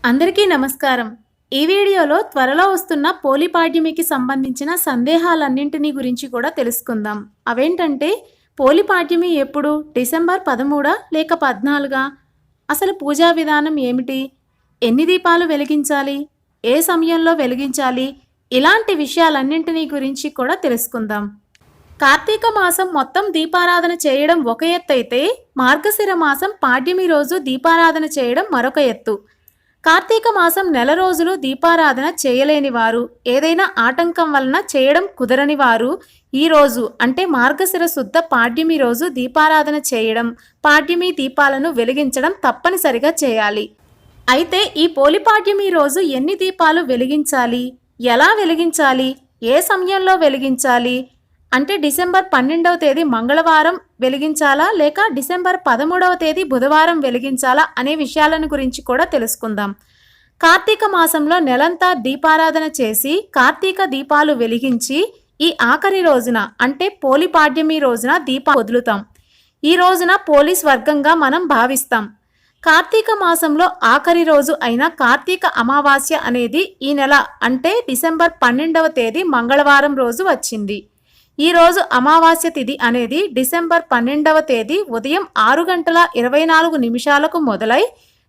అందరికీ నమస్కారం. ఈ వీడియోలో త్వరలో వస్తున్న పోలిపాడ్యమికి సంబంధించిన సందేహాలన్నింటినీ గురించి కూడా తెలుసుకుందాం. అవేంటంటే పోలిపాడ్యమి ఎప్పుడు? డిసెంబర్ 13 లేక 14? అసలు పూజా విధానం ఏమిటి? ఎన్ని దీపాలు వెలిగించాలి? ఏ సమయంలో వెలిగించాలి? ఇలాంటి విషయాలన్నింటినీ గురించి కూడా తెలుసుకుందాం. కార్తీక మాసం మొత్తం దీపారాధన చేయడం ఒక ఎత్తైతే మార్గశిర మాసం పాడ్యమి రోజు దీపారాధన చేయడం మరొక ఎత్తు. కార్తీక మాసం నెల రోజులు దీపారాధన చేయలేని వారు, ఏదైనా ఆటంకం వలన చేయడం కుదరని వారు ఈ రోజు అంటే మార్గశిర శుద్ధ పాడ్యమి రోజు దీపారాధన చేయడం, పాడ్యమి దీపాలను వెలిగించడం తప్పనిసరిగా చేయాలి. అయితే ఈ పోలిపాడ్యమి రోజు ఎన్ని దీపాలు వెలిగించాలి? ఎలా వెలిగించాలి? ఏ సమయంలో వెలిగించాలి? అంటే డిసెంబర్ 12వ తేదీ మంగళవారం వెలిగించాలా లేక డిసెంబర్ 13వ తేదీ బుధవారం వెలిగించాలా అనే విషయాలను గురించి కూడా తెలుసుకుందాం. కార్తీక మాసంలో నెలంతా దీపారాధన చేసి కార్తీక దీపాలు వెలిగించి ఈ ఆఖరి రోజున అంటే పోలిపాడ్యమి రోజున దీపం వదులుతాం. ఈ రోజున పోలీస్ వర్గంగా మనం భావిస్తాం. కార్తీక మాసంలో ఆఖరి రోజు అయిన కార్తీక అమావాస్య అనేది ఈ నెల అంటే డిసెంబర్ 12వ తేదీ మంగళవారం రోజు వచ్చింది. ఈ రోజు అమావాస్య తిథి అనేది డిసెంబర్ 12వ తేదీ ఉదయం 6:24 మొదలై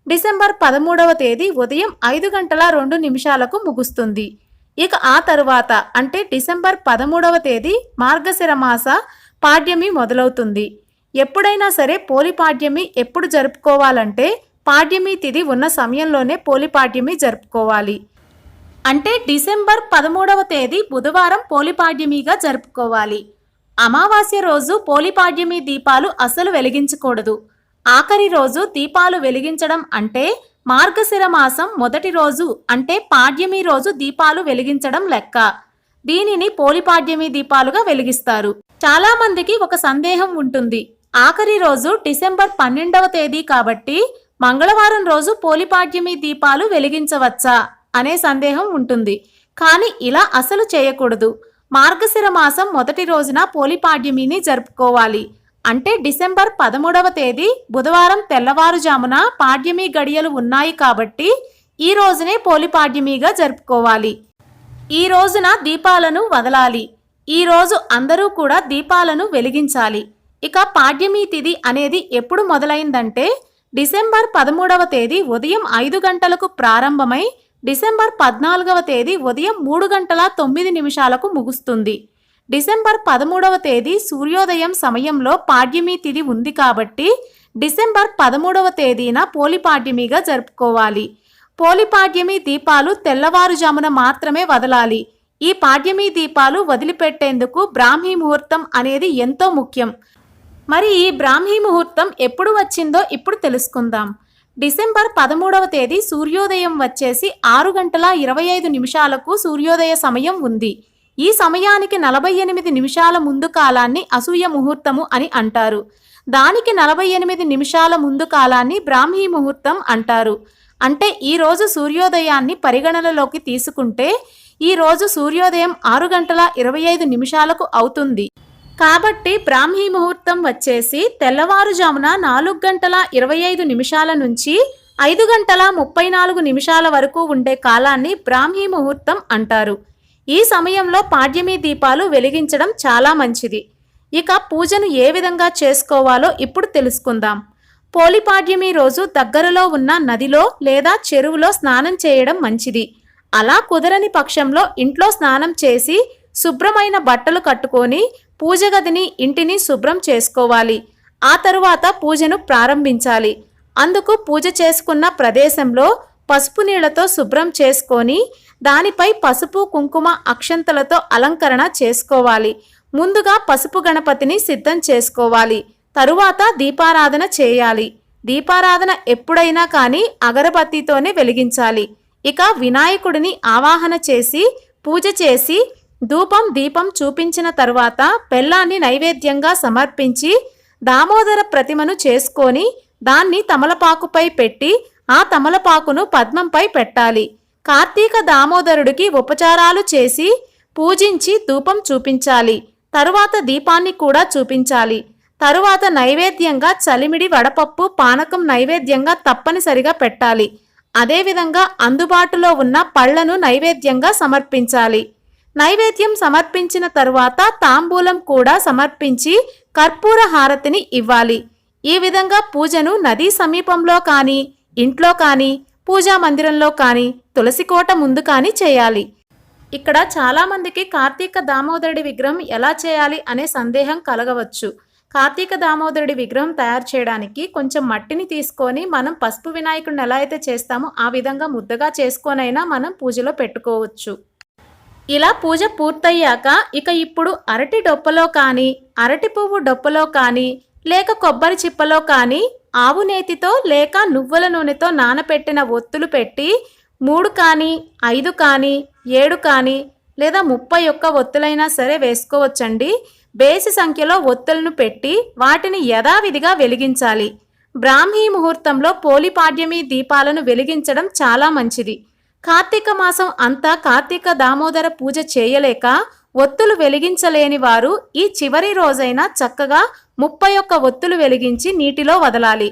డిసెంబర్ 13వ తేదీ ఉదయం 5:02 ముగుస్తుంది. ఇక ఆ తరువాత అంటే డిసెంబర్ 13వ తేదీ మార్గశిర మాస పాడ్యమి మొదలవుతుంది. ఎప్పుడైనా సరే పోలిపాడ్యమి ఎప్పుడు జరుపుకోవాలంటే పాడ్యమి తిథి ఉన్న సమయంలోనే పోలిపాడ్యమి జరుపుకోవాలి. అంటే డిసెంబర్ 13వ తేదీ బుధవారం పోలిపాడ్యమిగా జరుపుకోవాలి. అమావాస్య రోజు పోలిపాడ్యమి దీపాలు అసలు వెలిగించకూడదు. ఆఖరి రోజు దీపాలు వెలిగించడం అంటే మార్గశిర మాసం మొదటి రోజు అంటే పాడ్యమి రోజు దీపాలు వెలిగించడం లెక్క. దీనిని పోలిపాడ్యమి దీపాలుగా వెలిగిస్తారు. చాలా మందికి ఒక సందేహం ఉంటుంది. ఆఖరి రోజు డిసెంబర్ 12వ తేదీ కాబట్టి మంగళవారం రోజు పోలిపాడ్యమి దీపాలు వెలిగించవచ్చా అనే సందేహం ఉంటుంది. కానీ ఇలా అసలు చేయకూడదు. మార్గశిర మాసం మొదటి రోజున పోలిపాడ్యమిని జరుపుకోవాలి. అంటే డిసెంబర్ 13వ తేదీ బుధవారం తెల్లవారుజామున పాడ్యమి గడియలు ఉన్నాయి కాబట్టి ఈ రోజునే పోలిపాడ్యమిగా జరుపుకోవాలి. ఈ రోజున దీపాలను వదలాలి. ఈ రోజు అందరూ కూడా దీపాలను వెలిగించాలి. ఇక పాడ్యమి తిథి అనేది ఎప్పుడు మొదలైందంటే డిసెంబర్ 13వ తేదీ ఉదయం 5 గంటలకు ప్రారంభమై డిసెంబర్ 14వ తేదీ ఉదయం 3:09 ముగుస్తుంది. డిసెంబర్ 13వ తేదీ సూర్యోదయం సమయంలో పాడ్యమి తిథి ఉంది కాబట్టి డిసెంబర్ 13వ తేదీన పోలిపాడ్యమిగా జరుపుకోవాలి. పోలిపాడ్యమి దీపాలు తెల్లవారుజామున మాత్రమే వదలాలి. ఈ పాడ్యమి దీపాలు వదిలిపెట్టేందుకు బ్రాహ్మీ ముహూర్తం అనేది ఎంతో ముఖ్యం. మరి ఈ బ్రాహ్మీ ముహూర్తం ఎప్పుడు వచ్చిందో ఇప్పుడు తెలుసుకుందాం. డిసెంబర్ 13వ తేదీ సూర్యోదయం వచ్చేసి 6:25 సూర్యోదయ సమయం ఉంది. ఈ సమయానికి 48 నిమిషాల ముందు కాలాన్ని అసూయ ముహూర్తము అని అంటారు. దానికి 48 నిమిషాల ముందు కాలాన్ని బ్రాహ్మీ ముహూర్తం అంటారు. అంటే ఈ రోజు సూర్యోదయాన్ని పరిగణనలోకి తీసుకుంటే ఈ రోజు సూర్యోదయం 6:25 అవుతుంది. కాబట్టి బ్రాహ్మీ ముహూర్తం వచ్చేసి తెల్లవారుజామున 4:25 నుంచి 5:34 వరకు ఉండే కాలాన్ని బ్రాహ్మీ ముహూర్తం అంటారు. ఈ సమయంలో పాడ్యమి దీపాలు వెలిగించడం చాలా మంచిది. ఇక పూజను ఏ విధంగా చేసుకోవాలో ఇప్పుడు తెలుసుకుందాం. పోలిపాడ్యమి రోజు దగ్గరలో ఉన్న నదిలో లేదా చెరువులో స్నానం చేయడం మంచిది. అలా కుదరని పక్షంలో ఇంట్లో స్నానం చేసి శుభ్రమైన బట్టలు కట్టుకొని పూజ గదిని ఇంటిని శుభ్రం చేసుకోవాలి. ఆ తరువాత పూజను ప్రారంభించాలి. అందుకు పూజ చేసుకున్న ప్రదేశంలో పసుపు నీళ్లతో శుభ్రం చేసుకొని దానిపై పసుపు కుంకుమ అక్షంతలతో అలంకరణ చేసుకోవాలి. ముందుగా పసుపు గణపతిని సిద్ధం చేసుకోవాలి. తరువాత దీపారాధన చేయాలి. దీపారాధన ఎప్పుడైనా కానీ అగరబత్తితోనే వెలిగించాలి. ఇక వినాయకుడిని ఆవాహన చేసి పూజ చేసి ధూపం దీపం చూపించిన తరువాత బెల్లాన్ని నైవేద్యంగా సమర్పించి దామోదర ప్రతిమను చేసుకొని దాన్ని తమలపాకుపై పెట్టి ఆ తమలపాకును పద్మంపై పెట్టాలి. కార్తీక దామోదరుడికి ఉపచారాలు చేసి పూజించి ధూపం చూపించాలి. తరువాత దీపాన్ని కూడా చూపించాలి. తరువాత నైవేద్యంగా చలిమిడి వడపప్పు పానకం నైవేద్యంగా తప్పనిసరిగా పెట్టాలి. అదేవిధంగా అందుబాటులో ఉన్న పళ్లను నైవేద్యంగా సమర్పించాలి. నైవేద్యం సమర్పించిన తరువాత తాంబూలం కూడా సమర్పించి కర్పూర హారతిని ఇవ్వాలి. ఈ విధంగా పూజను నదీ సమీపంలో కానీ, ఇంట్లో కానీ, పూజా మందిరంలో కానీ, తులసి కోట ముందు కానీ చేయాలి. ఇక్కడ చాలామందికి కార్తీక దామోదరుడి విగ్రహం ఎలా చేయాలి అనే సందేహం కలగవచ్చు. కార్తీక దామోదరుడి విగ్రహం తయారు చేయడానికి కొంచెం మట్టిని తీసుకొని మనం పసుపు వినాయకుడిని ఎలా అయితే చేస్తామో ఆ విధంగా ముద్దగా చేసుకొనైనా మనం పూజలో పెట్టుకోవచ్చు. ఇలా పూజ పూర్తయ్యాక ఇప్పుడు అరటి డొప్పలో కానీ, అరటి పువ్వు డొప్పలో కానీ, లేక కొబ్బరి చిప్పలో కానీ ఆవు నేతితో లేక నువ్వుల నూనెతో నానపెట్టిన ఒత్తులు పెట్టి 3 కానీ, 5 కానీ, 7 కానీ లేదా 31 ఒత్తులైనా సరే వేసుకోవచ్చండి. బేసి సంఖ్యలో ఒత్తులను పెట్టి వాటిని యథావిధిగా వెలిగించాలి. బ్రాహ్మీ ముహూర్తంలో పోలిపాడ్యమి దీపాలను వెలిగించడం చాలా మంచిది. కార్తీక మాసం అంతా కార్తీక దామోదర పూజ చేయలేక ఒత్తులు వెలిగించలేని వారు ఈ చివరి రోజైనా చక్కగా 31 ఒత్తులు వెలిగించి నీటిలో వదలాలి.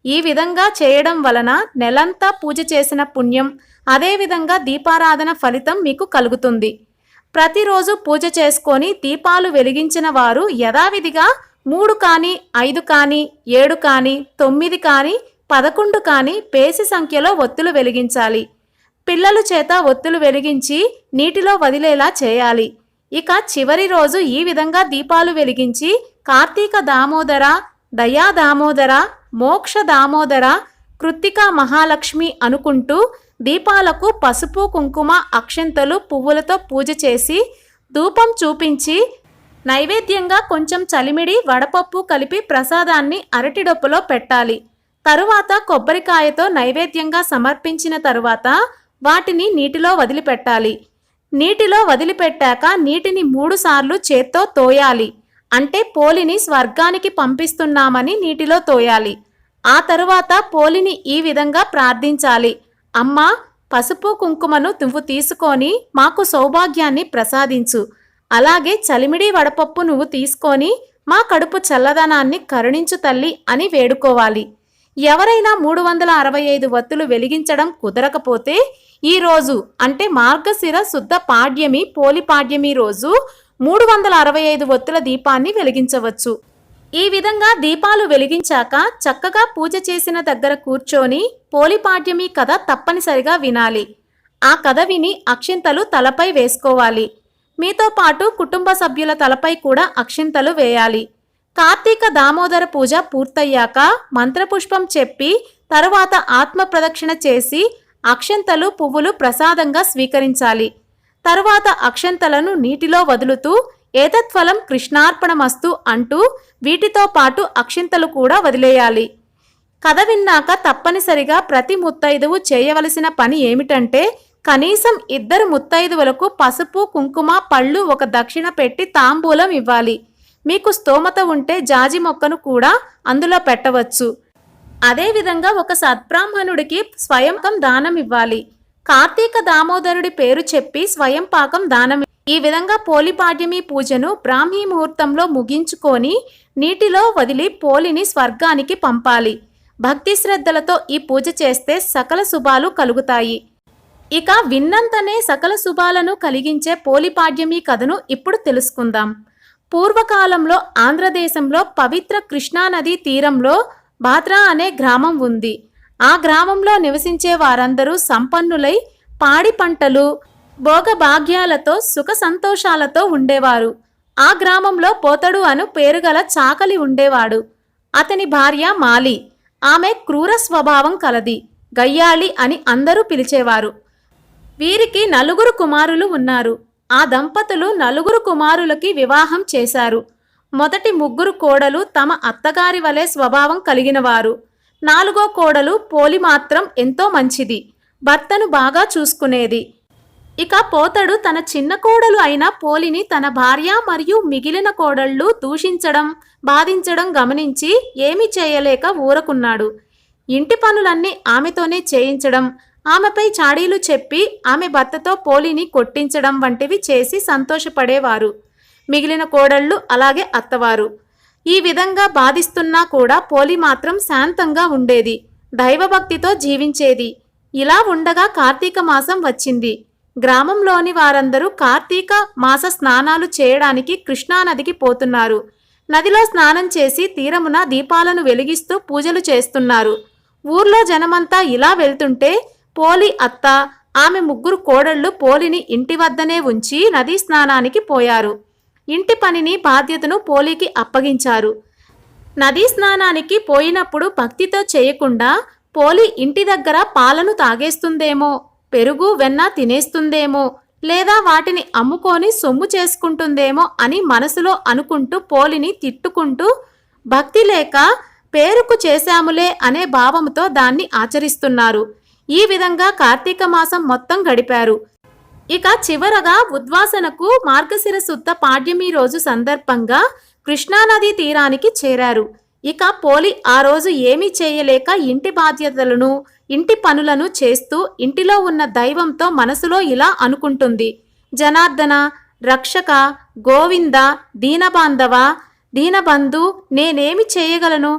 ఈ విధంగా చేయడం వలన నెలంతా పూజ చేసిన పుణ్యం, అదేవిధంగా దీపారాధన ఫలితం మీకు కలుగుతుంది. ప్రతిరోజు పూజ చేసుకొని దీపాలు వెలిగించిన వారు యథావిధిగా 3 కానీ, 5 కానీ, 7 కానీ, 9 కానీ, 11 కానీ బేసి సంఖ్యలో ఒత్తులు వెలిగించాలి. పిల్లల చేత ఒత్తులు వెలిగించి నీటిలో వదిలేలా చేయాలి. చివరి రోజు ఈ విధంగా దీపాలు వెలిగించి కార్తీక దామోదర, దయా దామోదర, మోక్ష దామోదర, కృత్తికా మహాలక్ష్మి అనుకుంటూ దీపాలకు పసుపు, కుంకుమ, అక్షంతలు, పువ్వులతో పూజ చేసి ధూపం చూపించి నైవేద్యంగా కొంచెం చలిమిడి, వడపప్పు కలిపి ప్రసాదాన్ని అరటి డొప్పలో పెట్టాలి. తరువాత కొబ్బరికాయతో నైవేద్యంగా సమర్పించిన తరువాత వాటిని నీటిలో వదిలిపెట్టాలి. నీటిలో వదిలిపెట్టాక నీటిని 3 సార్లు చేత్తో తోయాలి. అంటే పోలిని స్వర్గానికి పంపిస్తున్నామని నీటిలో తోయాలి. ఆ తరువాత పోలిని ఈ విధంగా ప్రార్థించాలి. అమ్మా, పసుపు కుంకుమను నువ్వు తీసుకొని మాకు సౌభాగ్యాన్ని ప్రసాదించు. అలాగే చలిమిడి వడపప్పు నువ్వు తీసుకొని మా కడుపు చల్లదనాన్ని కరుణించు తల్లి అని వేడుకోవాలి. ఎవరైనా 365 వత్తులు వెలిగించడం కుదరకపోతే ఈ రోజు అంటే మార్గశిర శుద్ధ పాడ్యమి పోలిపాడ్యమి రోజు 365 వత్తుల దీపాన్ని వెలిగించవచ్చు. ఈ విధంగా దీపాలు వెలిగించాక చక్కగా పూజ చేసిన దగ్గర కూర్చొని పోలిపాడ్యమి కథ తప్పనిసరిగా వినాలి. ఆ కథ విని అక్షింతలు తలపై వేసుకోవాలి. మీతో పాటు కుటుంబ సభ్యుల తలపై కూడా అక్షింతలు వేయాలి. కార్తీక దామోదర పూజ పూర్తయ్యాక మంత్రపుష్పం చెప్పి తరువాత ఆత్మ ప్రదక్షిణ చేసి అక్షంతలు, పువ్వులు ప్రసాదంగా స్వీకరించాలి. తరువాత అక్షంతలను నీటిలో వదులుతూ ఏతత్ఫలం కృష్ణార్పణమస్తు అంటూ వీటితో పాటు అక్షింతలు కూడా వదిలేయాలి. కథ విన్నాక తప్పనిసరిగా ప్రతి ముత్తైదువు చేయవలసిన పని ఏమిటంటే కనీసం 2 ముత్తైదువులకు పసుపు, కుంకుమ, పళ్ళు, ఒక దక్షిణ పెట్టి తాంబూలం ఇవ్వాలి. మీకు స్తోమత ఉంటే జాజి మొక్కను కూడా అందులో పెట్టవచ్చు. అదేవిధంగా ఒక సద్బ్రాహ్మణుడికి స్వయంపాకం దానం ఇవ్వాలి. కార్తీక దామోదరుడి పేరు చెప్పి స్వయంపాకం దానం. ఈ విధంగా పోలిపాడ్యమి పూజను బ్రాహ్మీ ముహూర్తంలో ముగించుకొని నీటిలో వదిలి పోలిని స్వర్గానికి పంపాలి. భక్తి శ్రద్ధలతో ఈ పూజ చేస్తే సకల శుభాలు కలుగుతాయి. విన్నంతనే సకల శుభాలను కలిగించే పోలిపాడ్యమి కథను ఇప్పుడు తెలుసుకుందాం. పూర్వకాలంలో ఆంధ్రదేశంలో పవిత్ర కృష్ణానదీ తీరంలో బాద్రా అనే గ్రామం ఉంది. ఆ గ్రామంలో నివసించే వారందరూ సంపన్నులై పాడి పంటలు, భోగభాగ్యాలతో సుఖ సంతోషాలతో ఉండేవారు. ఆ గ్రామంలో పోతడు అను పేరుగల చాకలి ఉండేవాడు. అతని భార్య మాలి. ఆమె క్రూర స్వభావం కలది. గయ్యాళి అని అందరూ పిలిచేవారు. వీరికి 4 కుమారులు ఉన్నారు. ఆ దంపతులు 4 కుమారులకి వివాహం చేశారు. మొదటి 3 కోడలు తమ అత్తగారి వలె స్వభావం కలిగినవారు. 4వ కోడలు పోలి మాత్రం ఎంతో మంచిది. భర్తను బాగా చూసుకునేది. పోతడు తన చిన్న కోడలు అయిన పోలిని తన భార్య మరియు మిగిలిన కోడళ్ళు దూషించడం, బాధించడం గమనించి ఏమీ చేయలేక ఊరకున్నాడు. ఇంటి పనులన్నీ ఆమెతోనే చేయించడం, ఆమెపై చాడీలు చెప్పి ఆమె భర్తతో పోలిని కొట్టించడం వంటివి చేసి సంతోషపడేవారు. మిగిలిన కోడళ్ళు అలాగే అత్తవారు. ఈ విధంగా బాధిస్తున్నా కూడా పోలి మాత్రం శాంతంగా ఉండేది. దైవభక్తితో జీవించేది. ఇలా ఉండగా కార్తీక మాసం వచ్చింది. గ్రామంలోని వారందరూ కార్తీక మాస స్నానాలు చేయడానికి కృష్ణానదికి పోతున్నారు. నదిలో స్నానం చేసి తీరమున దీపాలను వెలిగిస్తూ పూజలు చేస్తున్నారు. ఊర్లో జనమంతా ఇలా వెళ్తుంటే పోలి అత్త, ఆమె 3 కోడళ్ళు పోలిని ఇంటి వద్దనే ఉంచి నదీ స్నానానికి పోయారు. ఇంటి పనిని బాధ్యతను పోలికి అప్పగించారు. నదీ స్నానానికి పోయినప్పుడు భక్తితో చేయకుండా పోలి ఇంటి దగ్గర పాలను తాగేస్తుందేమో, పెరుగు వెన్న తినేస్తుందేమో, లేదా వాటిని అమ్ముకొని సొమ్ము చేసుకుంటుందేమో అని మనసులో అనుకుంటూ పోలిని తిట్టుకుంటూ భక్తి లేక పేరుకు చేశాములే అనే భావంతో దాన్ని ఆచరిస్తున్నారు. ఈ విధంగా కార్తీక మాసం మొత్తం గడిపారు. ఇక చివరగా ఉద్వాసనకు మార్గశిర శుద్ధ పాడ్యమి రోజు సందర్భంగా కృష్ణానదీ తీరానికి చేరారు. ఇక పోలి ఆ రోజు ఏమీ చేయలేక ఇంటి బాధ్యతలను, ఇంటి పనులను చేస్తూ ఇంటిలో ఉన్న దైవంతో మనసులో ఇలా అనుకుంటుంది: జనార్దన, రక్షక, గోవింద, దీనబాంధవ, దీనబంధు, నేనేమి చేయగలను?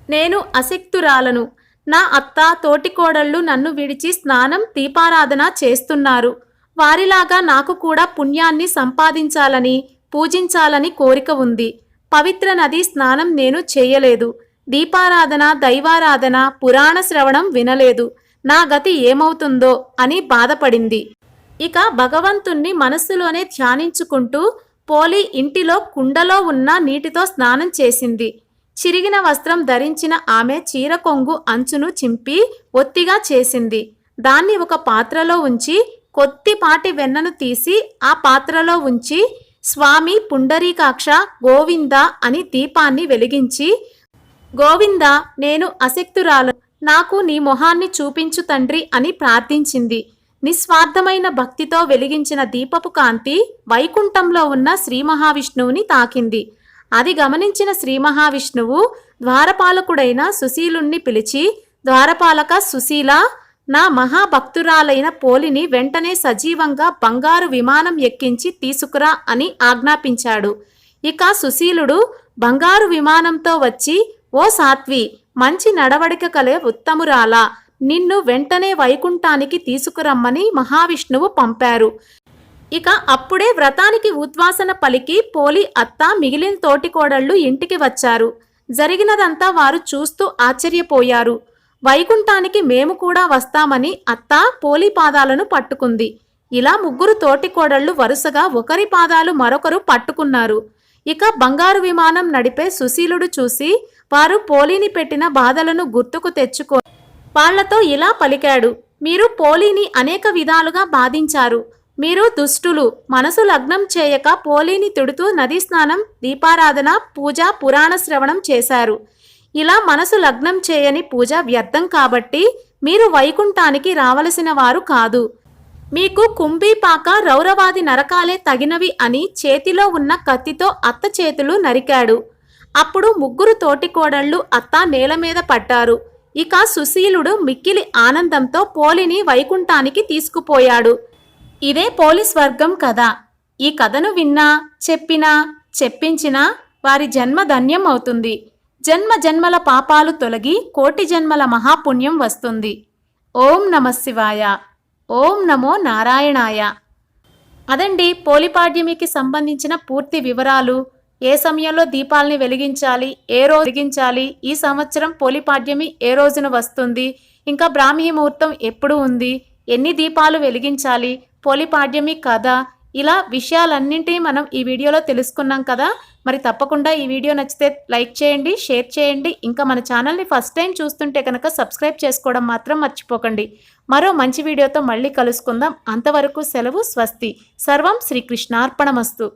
నేను అశక్తురాలను. నా అత్త, తోటికోడళ్ళు నన్ను విడిచి స్నానం, దీపారాధన చేస్తున్నారు. వారిలాగా నాకు కూడా పుణ్యాన్ని సంపాదించాలని, పూజించాలని కోరిక ఉంది. పవిత్ర నది స్నానం నేను చేయలేదు. దీపారాధన, దైవారాధన, పురాణ శ్రవణం వినలేదు. నా గతి ఏమవుతుందో అని బాధపడింది. ఇక భగవంతుణ్ణి మనస్సులోనే ధ్యానించుకుంటూ పోలి ఇంటిలో కుండలో ఉన్న నీటితో స్నానం చేసింది. చిరిగిన వస్త్రం ధరించిన ఆమె చీర కొంగు అంచును చింపి ఒత్తిగా చేసింది. దాన్ని ఒక పాత్రలో ఉంచి కొద్దిపాటి వెన్నను తీసి ఆ పాత్రలో ఉంచి స్వామి పుండరీకాక్ష గోవింద అని దీపాన్ని వెలిగించి, గోవింద, నేను అశక్తురాలు, నాకు నీ మొహాన్ని చూపించు తండ్రి అని ప్రార్థించింది. నిస్వార్థమైన భక్తితో వెలిగించిన దీపపు కాంతి వైకుంఠంలో ఉన్న శ్రీ మహావిష్ణువుని తాకింది. అది గమనించిన శ్రీ మహావిష్ణువు ద్వారపాలకుడైన సుశీలుణ్ణి పిలిచి, ద్వారపాలక సుశీల, నా మహాభక్తురాలైన పోలిని వెంటనే సజీవంగా బంగారు విమానం ఎక్కించి తీసుకురా అని ఆజ్ఞాపించాడు. ఇక సుశీలుడు బంగారు విమానంతో వచ్చి, ఓ సాత్వి, మంచి నడవడిక కలే ఉత్తమురాలా, నిన్ను వెంటనే వైకుంఠానికి తీసుకురమ్మని మహావిష్ణువు పంపారు. ఇక అప్పుడే వ్రతానికి ఉద్వాసన పలికి పోలి అత్త, మిగిలిన తోటికోడళ్ళు ఇంటికి వచ్చారు. జరిగినదంతా వారు చూస్తూ ఆశ్చర్యపోయారు. వైకుంఠానికి మేము కూడా వస్తామని అత్త పోలి పాదాలను పట్టుకుంది. ఇలా 3 తోటికోడళ్ళు వరుసగా ఒకరి పాదాలు మరొకరు పట్టుకున్నారు. ఇక బంగారు విమానం నడిపే సుశీలుడు చూసి వారు పోలిని పెట్టిన బాధలను గుర్తుకు తెచ్చుకో వాళ్లతో ఇలా పలికాడు: మీరు పోలిని అనేక విధాలుగా బాధించారు. మీరు దుష్టులు. మనసు లగ్నం చేయక పోలిని తిడుతూ నదీ స్నానం, దీపారాధన, పూజ, పురాణ శ్రవణం చేశారు. ఇలా మనసు లగ్నం చేయని పూజ వ్యర్థం కాబట్టి మీరు వైకుంఠానికి రావలసిన వారు కాదు. మీకు కుంభీపాక, రౌరవాది నరకాలే తగినవి అని చేతిలో ఉన్న కత్తితో అత్త చేతులు నరికాడు. అప్పుడు 3 తోటికోడళ్ళు అత్త నేల మీద పడ్డారు. ఇక సుశీలుడు మిక్కిలి ఆనందంతో పోలిని వైకుంఠానికి తీసుకుపోయాడు. ఇదే పోలి స్వర్గం కథ. ఈ కథను విన్నా, చెప్పినా, చెప్పించినా వారి జన్మ ధన్యం అవుతుంది. జన్మ జన్మల పాపాలు తొలగి కోటి జన్మల మహాపుణ్యం వస్తుంది. ఓం నమః శివాయ. ఓం నమో నారాయణాయ. అదండి పోలిపాడ్యమికి సంబంధించిన పూర్తి వివరాలు. ఏ సమయంలో దీపాలని వెలిగించాలి, ఏ రోజు వెలిగించాలి, ఈ సంవత్సరం పోలిపాడ్యమి ఏ రోజున వస్తుంది, ఇంకా బ్రాహ్మీ ముహూర్తం ఎప్పుడు ఉంది, ఎన్ని దీపాలు వెలిగించాలి, పోలిపాడ్యమి కథ, ఇలా విషయాలన్నింటినీ మనం ఈ వీడియోలో తెలుసుకున్నాం కదా. మరి తప్పకుండా ఈ వీడియో నచ్చితే లైక్ చేయండి, షేర్ చేయండి. ఇంకా మన ఛానల్ని ఫస్ట్ టైం చూస్తుంటే కనుక సబ్స్క్రైబ్ చేసుకోవడం మాత్రం మర్చిపోకండి. మరో మంచి వీడియోతో మళ్ళీ కలుసుకుందాం. అంతవరకు సెలవు. స్వస్తి. సర్వం శ్రీకృష్ణార్పణమస్తు.